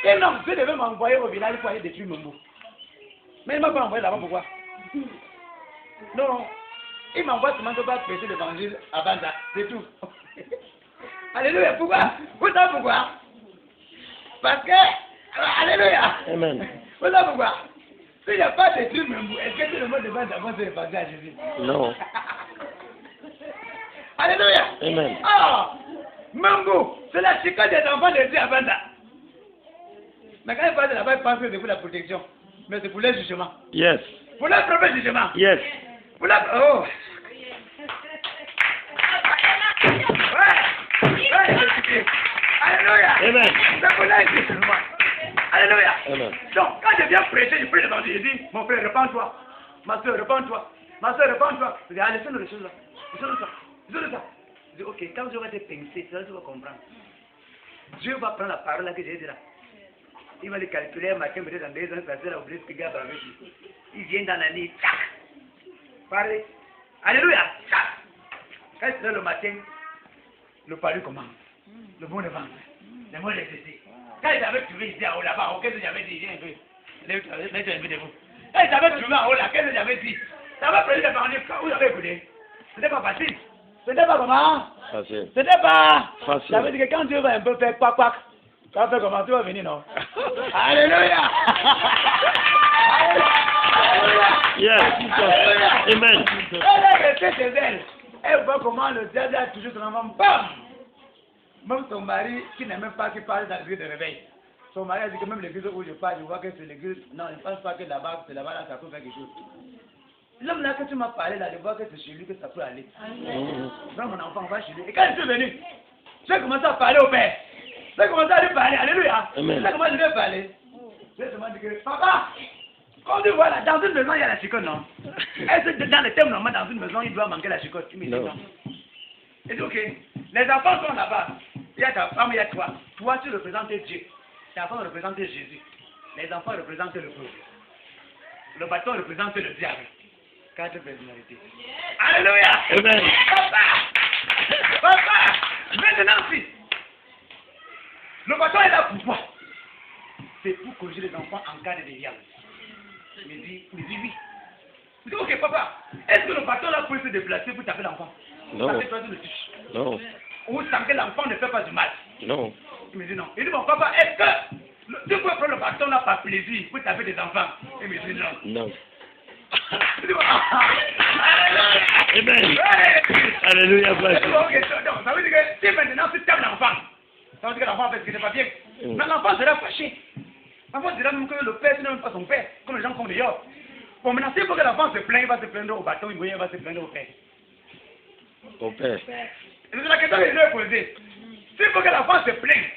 Et non, Dieu devait m'envoyer au village pour aller détruire Mambo. Mais il ne m'a pas envoyé là-bas, pourquoi? Non, il m'envoie seulement de pas prêcher l'évangile à Banda, c'est tout. Alléluia, pourquoi? Vous savez pourquoi? Parce que, alléluia. Amen. Vous savez pourquoi? S'il n'y a pas de truc, est-ce que tout le monde demande d'avancer l'évangile à Jésus? Non. Alléluia. Amen. Ah, Mambo, c'est la chica des enfants de Dieu à Banda. Mais quand il parle de là-bas, il pense que c'est pour la protection. Mais c'est pour le jugement. Yes. Pour le propre jugement. Yes. Pour la... Oh. Ouais. Alléluia. Amen. C'est pour le jugement. Alléluia. Amen. Donc, quand je viens prêcher, je prie l'évangile, je dis, mon frère, repends-toi. Ma soeur, repends-toi. Ma soeur, repends-toi. Je dis, allez, laissez-nous les choses là. Laissez-nous ça. Laissez-nous ça. Je dis, ok, quand j'aurai été pincé, c'est là que tu vas comprendre. Dieu va prendre la parole là que j'ai dit là. Il va les calculer un matin, peut-être dans 2 ans, passer là, oublier ce qu'il y a avec lui. Il vient dans la nuit, tac. Parlez. Alléluia, tac. Quand c'est le matin, le palu commence. Le bon devant. Le bon exercice. Quand ils avaient trouvé ici en haut là-bas, qu'est-ce que j'avais dit? J'ai un peu. Mettez un peu de vous. Quand ils avaient trouvé en haut là, qu'est-ce que j'avais dit? Ça va prendre les parler. Vous avez écouté? C'était pas facile. C'était pas comment? Facile. C'était pas. Facile. J'avais dit que quand Dieu va un peu faire quack quack, ça va faire comment? Tu vas venir, non? Alléluia! Yes. Amen. Elle est restée chez elle. Elle voit comment le diable a toujours son enfant. Bam! Même son mari, qui n'aime même pas qu'il parle dans l'église de réveil. Son mari a dit que même l'église où je parle, je vois que c'est l'église. Non, je ne pense pas que là-bas, c'est là-bas, là, ça peut faire quelque chose. L'homme là que tu m'as parlé, là, je vois que c'est chez lui que ça peut aller. Non, mon enfant, va chez lui. Et quand je suis venu, j'ai commencé à parler au père. J'ai commencé à lui parler. Alléluia. J'ai commencé à lui parler. J'ai seulement dit que, papa, comme tu vois là, dans une maison, il y a la chicotte, non? Est-ce que dans le thème normal, dans une maison, il doit manquer la chicotte? Il me dit non. Et dit, ok, les enfants sont là-bas. Il y a ta femme, il y a toi. Toi, tu représentes Dieu. Ta femme représente Jésus. Les enfants représentent le peuple. Le bâton représente le diable. 4 personnalités. Alléluia. Amen. Papa, maintenant, fils. Le bâton est là pour toi. C'est pour corriger les enfants en cas de déviance. Il me dit oui. Je dis, ok, papa, est-ce que le bâton là peut se déplacer pour taper l'enfant? Non. Ça fait toi, tu le touches. Non. Ou sans que l'enfant ne fait pas du mal. Non. Il me dit non. Il dit, bon, papa, est-ce que tu peux prendre le bâton là par plaisir pour taper des enfants? Il me dit non. Non. Je dis, bon, Alléluia. Amen. Alléluia. Ok, donc, ça veut dire que si maintenant tu tapes l'enfant, ça veut dire que l'enfant fait ce qui n'est pas bien. Mais l'enfant sera fâché. L'enfant dira même que le père, ce n'est même pas son père, comme les gens font dehors. Bon, maintenant, s'il faut que l'enfant se plaigne, il va se plaindre au bâton, il va se plaindre au père. Au père. C'est la question que je lui ai posée. S'il faut que l'enfant se plaigne,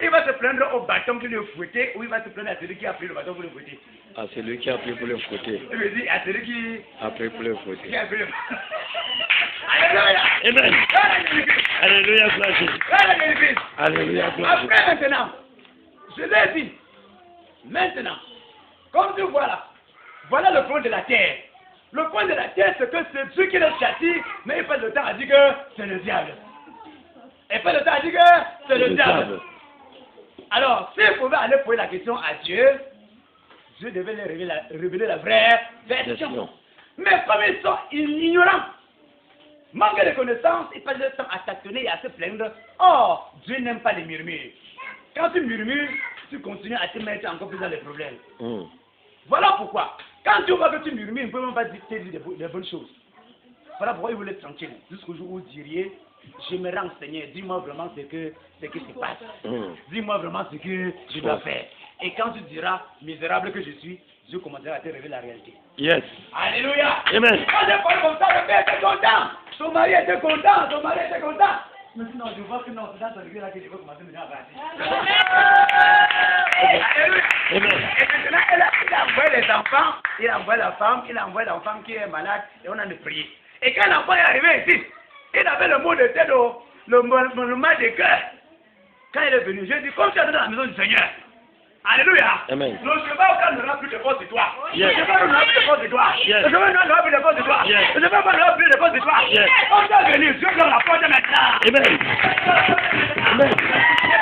il va se plaindre au bâton qui lui a fouetté ou il va se plaindre à celui qui a pris le bâton pour le fouetter. À celui qui a pris pour le fouetter. Il me dit à celui qui A pris pour le fouetter. a pris le Alléluia. Amen. Alléluia. Alléluia. Après maintenant, je l'ai dit, maintenant, comme tu vois là, voilà le point de la terre. Le point de la terre, c'est que c'est Dieu qui le châtie, mais il passe le temps à dire que c'est le diable. Et pas le temps à dire que c'est le diable. Alors, s'il pouvait aller poser la question à Dieu, Dieu devait leur révéler la vraie version. Mais comme ils sont ignorants, manque de connaissances, ils passent leur temps à tâtonner et à se plaindre. Or, Dieu n'aime pas les murmures. Quand tu murmures, tu continues à te mettre encore plus dans les problèmes. Voilà pourquoi, quand tu vois que tu murmures, il ne peut même pas te dire des bonnes choses. Voilà pourquoi il voulait être tranquille. Jusqu'au jour où vous diriez, je me rends Seigneur, dis-moi vraiment ce qui se passe. Dis-moi vraiment ce que je dois faire. Et quand tu diras, misérable que je suis, Dieu commencera à te révéler la réalité. Yes. Alléluia. Amen. Quand je parle comme ça, le père était content. Son mari était content. Son mari était content. Mais sinon, je vois que non, c'est dans son église là que je veux commencer maintenant à parler. Alléluia. Amen. Et maintenant, il a envoyé les enfants, il a envoyé la femme, il a envoyé l'enfant qui est malade et on a de prier. Et quand l'enfant est arrivé ici, il avait le mot de tête, le mal de cœur. Quand il est venu, j'ai dit, comme tu es dans la maison du Seigneur. Alléluia. Amen. Le cheval n'aura plus de force de toi. Yes. Le cheval n'aura plus de force de toi. Yes. Le cheval n'aura plus de force de toi. Yes. Le cheval n'aura plus de force de toi. Yes. On doit venir, Dieu dans la porte maintenant. Amen. Dieu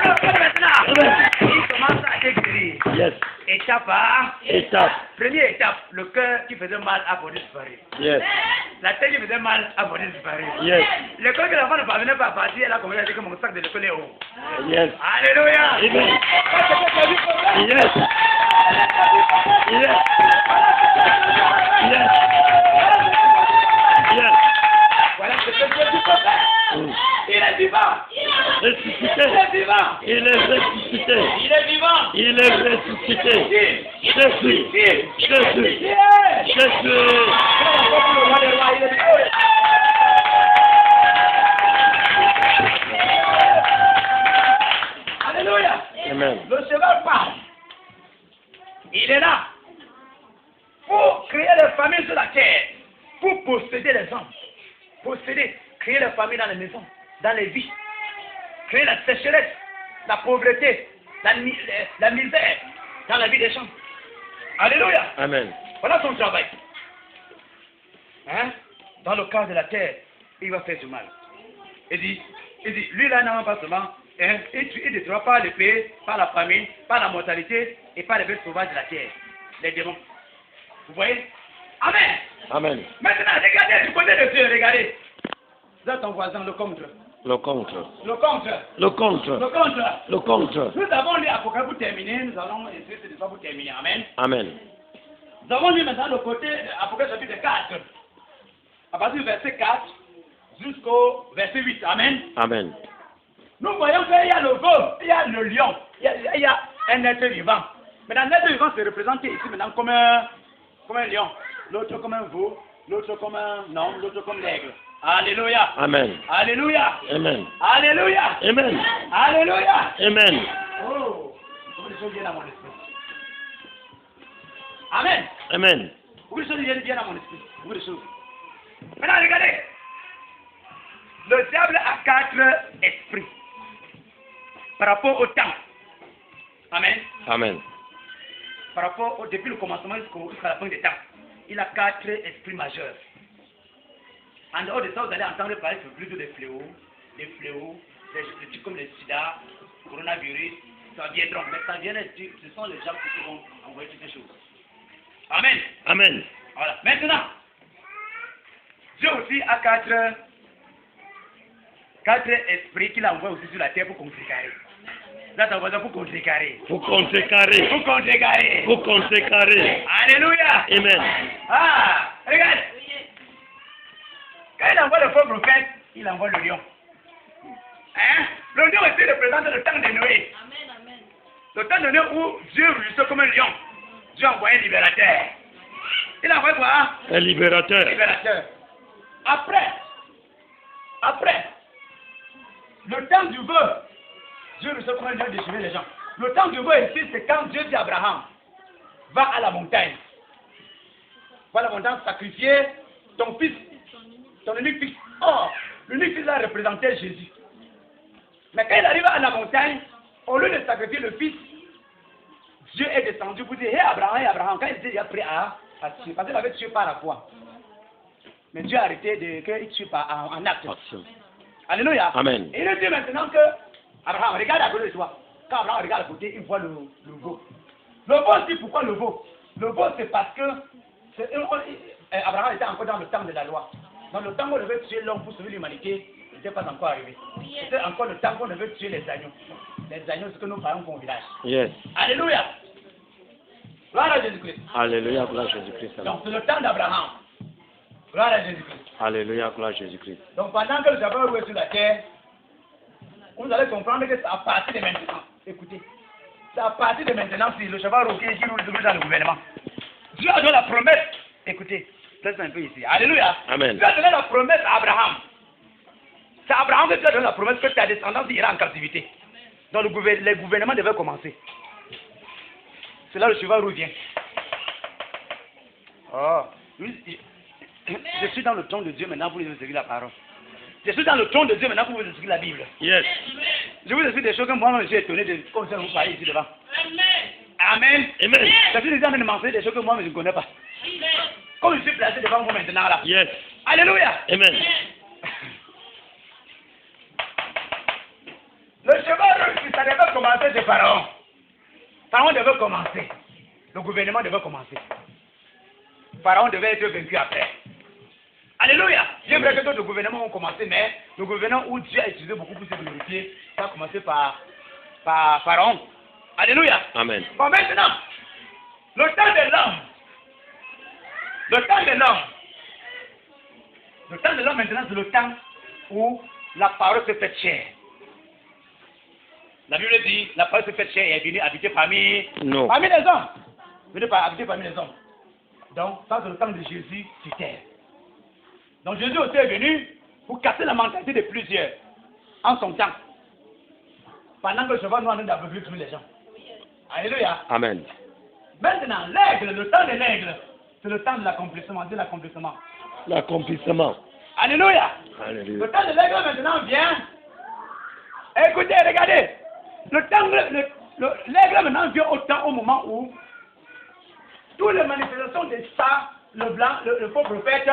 dans la porte maintenant. Amen. Il commence à été guéri. Yes. Étape par Étape. première étape, le cœur qui faisait mal a bonné disparu. Yes. La tête qui faisait mal a bonné disparu. Yes. L'école que l'enfant ne parvenait pas à partir, elle a commencé à dire que mon sac de l'école est haut. Yes. Alléluia. Amen. Yes. Yes. Yes. Yes. Voilà ce que Dieu dit pour faire. Mm. Il est vivant. Ressuscité. Il est vivant. Il est ressuscité. Il est vivant. Il est ressuscité. Qui? Jésus. Qui? Jésus. Qui est? Jésus. Le roi des rois, il est vivant. Alléluia. Amen. Le cheval parle. Il est là pour créer les familles sur la terre, pour posséder les hommes, posséder, créer les familles dans les maisons, dans les vies, créer la sécheresse, la pauvreté, la misère dans la vie des gens. Alléluia. Amen. Voilà son travail. Hein? Dans le cas de la terre, il va faire du mal. Il dit, lui là, non, pas seulement, hein, il détruira par l'épée, par la famine, par la mortalité et par les bêtes sauvages de la terre, les démons. Vous voyez? Amen. Amen. Maintenant, regardez du côté de Dieu, regardez. Là, ton voisin, le contre. Le contre. Le contre. Le contre. Le contre. Le contre. Nous avons lu Apocalypse pour terminer, nous allons essayer de faire pour terminer. Amen. Amen. Nous avons lu maintenant le côté Apocalypse chapitre 4. À partir du verset 4 jusqu'au verset 8. Amen. Amen. Nous voyons qu'il y a le veau, il y a le lion, il y a un être vivant. Maintenant, l'être vivant se représente ici maintenant comme un lion, l'autre comme un veau, l'autre comme un homme, l'autre comme l'aigle. Alléluia. Amen. Alléluia. Amen. Alléluia. Amen. Alléluia. Amen. Oh, comment les choses viennent à mon esprit. Amen. Amen. Beaucoup de choses viennent à mon esprit. Beaucoup de choses. Maintenant, regardez. Le diable a 4 esprits par rapport au temps. Amen. Amen. Par rapport depuis le commencement jusqu'à la fin des temps. Il a 4 esprits majeurs. En dehors de ça, vous allez entendre parler plutôt des fléaux, des trucs comme le sida, le coronavirus, ça viendra. Mais ça vient, ce sont les gens qui vont envoyer toutes ces choses. Amen. Amen. Voilà. Maintenant, Dieu aussi a 4 esprits qu'il envoie aussi sur la terre pour contrecarrer. Là, ça va pour contrecarrer. Pour contrecarrer. Pour contrecarrer. Pour contrecarrer. Alléluia. Amen. Ah, regarde. Quand il envoie le faux prophète, il envoie le lion. Hein? Le lion aussi représente le temps de Noé. Amen, amen. Le temps de Noé où Dieu rugissait comme un lion. Dieu a envoyé un libérateur. Il a envoyé quoi? Un libérateur. Libérateur. Après, le temps du vœu, Dieu rugissait comme un lion déchirer les gens. Le temps du vœu ici, c'est quand Dieu dit à Abraham, va à la montagne. Va à la montagne sacrifier ton fils. Ton unique fils. Or, l'unique fils a représenté Jésus. Mais quand il arrive à la montagne, au lieu de sacrifier le fils, Dieu est descendu pour dire, hé Abraham, quand il était déjà prêt à tuer, parce qu'il avait tué par la foi. Mais Dieu a arrêté qu'il tue en acte. Alléluia. Amen. Et il dit maintenant que, Abraham, regarde à côté de toi. Quand Abraham regarde à côté, il voit le veau. Le veau, c'est pourquoi le veau? Le veau, c'est parce que Abraham était encore dans le temps de la loi. Dans le temps où on devait tuer l'homme pour sauver l'humanité, il n'était pas encore arrivé. C'était encore le temps qu'on devait tuer les agneaux. Les agneaux, c'est ce que nous parlons comme village. Yes. Alléluia. Gloire à Jésus-Christ. Alléluia, gloire à Jésus-Christ. Donc c'est le temps d'Abraham. Gloire à Jésus-Christ. Alléluia, gloire à Jésus-Christ. Donc pendant que le Shabbat roule sur la terre, vous allez comprendre que c'est à partir de maintenant. Écoutez. C'est à partir de maintenant si le Shabbat roule qui roule dans le gouvernement. Dieu a donné la promesse. Écoutez. Laisse un peu ici. Alléluia. Amen. Dieu a donné la promesse à Abraham. C'est à Abraham que Dieu a donné la promesse que ta descendance ira en captivité. Donc les gouvernements devaient commencer. C'est là le cheval revient. Oh. Je suis dans le trône de Dieu maintenant pour vous expliquer la parole. Je suis dans le trône de Dieu maintenant pour vous expliquer la Bible. Yes. Je vous explique des choses que moi je suis étonné de comme ça vous parlez ici devant. Amen. Amen. Je suis déjà en train de mentionner des choses que moi je ne connais pas. Comme je suis placé devant vous maintenant là. Yes. Alléluia. Amen. Le cheval rouge, ça devait commencer de Pharaon. Pharaon devait commencer. Le gouvernement devait commencer. Pharaon devait être vaincu après. Alléluia. J'aimerais que d'autres gouvernements ont commencé, mais le gouvernement où Dieu a utilisé beaucoup pour se glorifier, ça a commencé par Pharaon. Alléluia. Amen. Bon, maintenant, le temps de l'homme. Le temps de l'homme. Le temps de l'homme, maintenant, c'est le temps où la parole se fait chair. La Bible dit, la parole se fait chair et est venue habiter parmi les hommes. Venue habiter parmi les hommes. Donc, ça, c'est le temps de Jésus sur terre. Donc, Jésus aussi est venu pour casser la mentalité de plusieurs en son temps. Pendant que le cheval noir nous d'aveugler tous les gens. Alléluia. Amen. Maintenant, l'aigle, le temps de l'aigle, c'est le temps de l'accomplissement. De l'accomplissement. L'accomplissement. Alléluia. Alléluia. Le temps de l'aigle maintenant vient. Écoutez, regardez. Le temps, l'aigle maintenant vient au moment où toutes les manifestations de ça, le blanc, le faux prophète,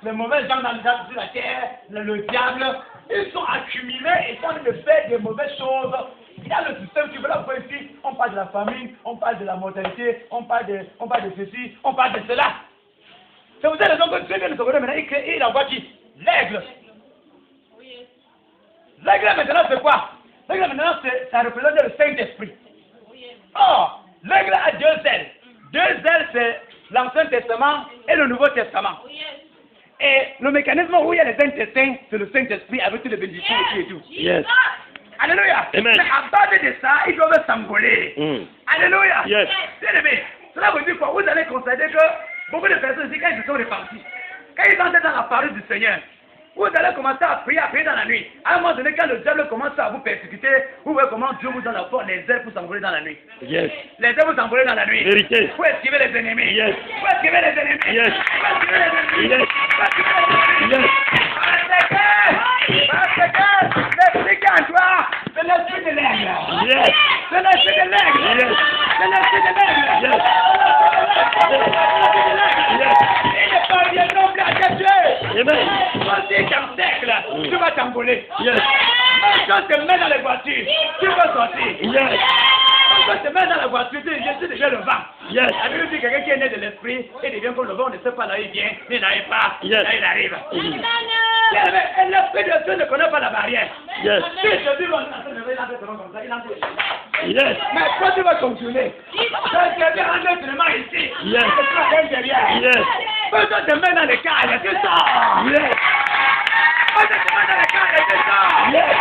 les mauvais gens sur la terre, le diable, ils sont accumulés et sont en train de faire des mauvaises choses. Il y a le système, tu veux la voir ici, on parle de la famine, on parle de la mortalité, on parle de ceci, on parle de cela. C'est pour cette raison que Dieu vient de se regarder maintenant, il envoie qui? L'aigle. L'aigle maintenant c'est quoi? L'aigle maintenant ça représente le Saint-Esprit. Or, l'aigle a deux ailes. Deux ailes c'est l'Ancien Testament et le Nouveau Testament. Et le mécanisme où il y a les intestins, c'est le Saint-Esprit avec toutes les bénédictions et tout. Yes. Alléluia. Amen. Mais à part de ça, ils doivent s'envoler. Alléluia. Yes. Bien-aimé, cela veut dire quoi? Vous allez constater que beaucoup de personnes ici, quand ils se sont répartis, quand ils entrent dans la parole du Seigneur, vous allez commencer à prier dans la nuit. À un moment donné, quand le diable commence à vous persécuter, vous voyez comment Dieu vous donne la force, les ailes pour s'envoler dans la nuit. Yes. Les ailes pour s'envoler dans la nuit. Vérité. Pour esquiver les ennemis. Yes. Pour esquiver les ennemis. Yes. Pour esquiver les ennemis. Yes. Pour esquiver les ennemis. Yes. Parce que l'esprit qui est en toi, c'est l'esprit de l'aigle. Yes. C'est l'esprit de l'aigle. Yes. C'est l'esprit de l'aigle. Yes. Il ne parviendront plus à te tuer. Amen. Quand tu es en cercle, tu vas t'envoler. Yes. Quand tu te mets dans les voitures, tu vas sortir. Yes. Quand tu te mets dans la voiture, tu es déjà le vent. Yes. La Bible dit que quelqu'un qui est né de l'esprit, il devient comme le vent, on ne sait pas là il vient, il n'arrive pas, Yes. là il arrive. Amen. Et l'esprit de Dieu ne connaît pas la barrière. Yes. Si Jésus va entrer comme ça, il entre. Yes. Mais toi tu vas continuer. Quand tu viens en entraînement ici, Yes. tu vas derrière. Yes. Quand tu te mets dans les cailles, tu sors. Yes. Quand tu te mets dans les cailles, tu sors. Yes.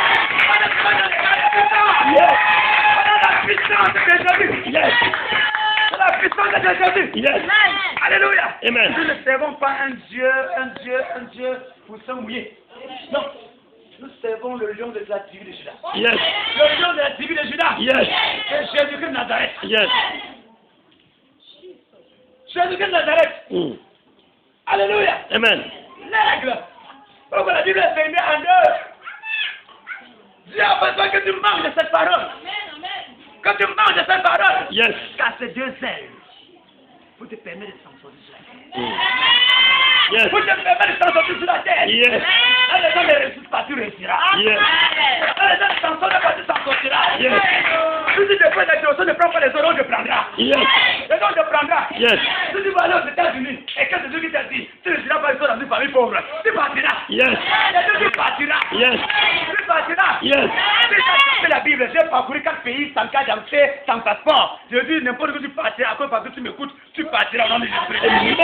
Quand tu te mets dans les cailles, tu sors. Yes. Voilà la puissance de Jésus. Yes. La puissance de Jésus. Yes. Alléluia. Amen. Nous ne servons pas un Dieu pour se mouiller. Non. Nous servons le lion de la tribu de Judas. Yes. Le lion de la tribu de Judas. Yes. C'est Jésus-Christ de Nazareth. Yes. Jésus-Christ de Nazareth. Alléluia. Amen. L'aigle. Pourquoi la Bible est scindée en deux? Dieu a besoin que tu manges de cette parole. Que tu manges de cette parole. Yes. Car ces deux ailes pour te permettre de s'en sortir sur la terre. Yes. Pour te permettre de s'en sortir sur la terre. Yes. Quand les gens ne réussissent pas, tu réussiras. Yes. Quand les gens ne s'en sortent pas, tu s'en sortiras. Yes. Si tu te fais des choses, ne prends pas les autres, on te prendra. Yes. Les autres te prendra. Yes. Si tu vas aller aux États-Unis et que Jésus qui t'a dit, tu ne seras pas dans une famille pauvre, tu partiras. Yes. Tu partiras. Yes. Tu partiras. Yes. Si tu as fait la Bible, j'ai parcouru 4 pays sans carte d'identité, sans passeport. Je dis n'importe où tu partiras, à cause parce que tu m'écoutes, tu partiras au nom de Jésus.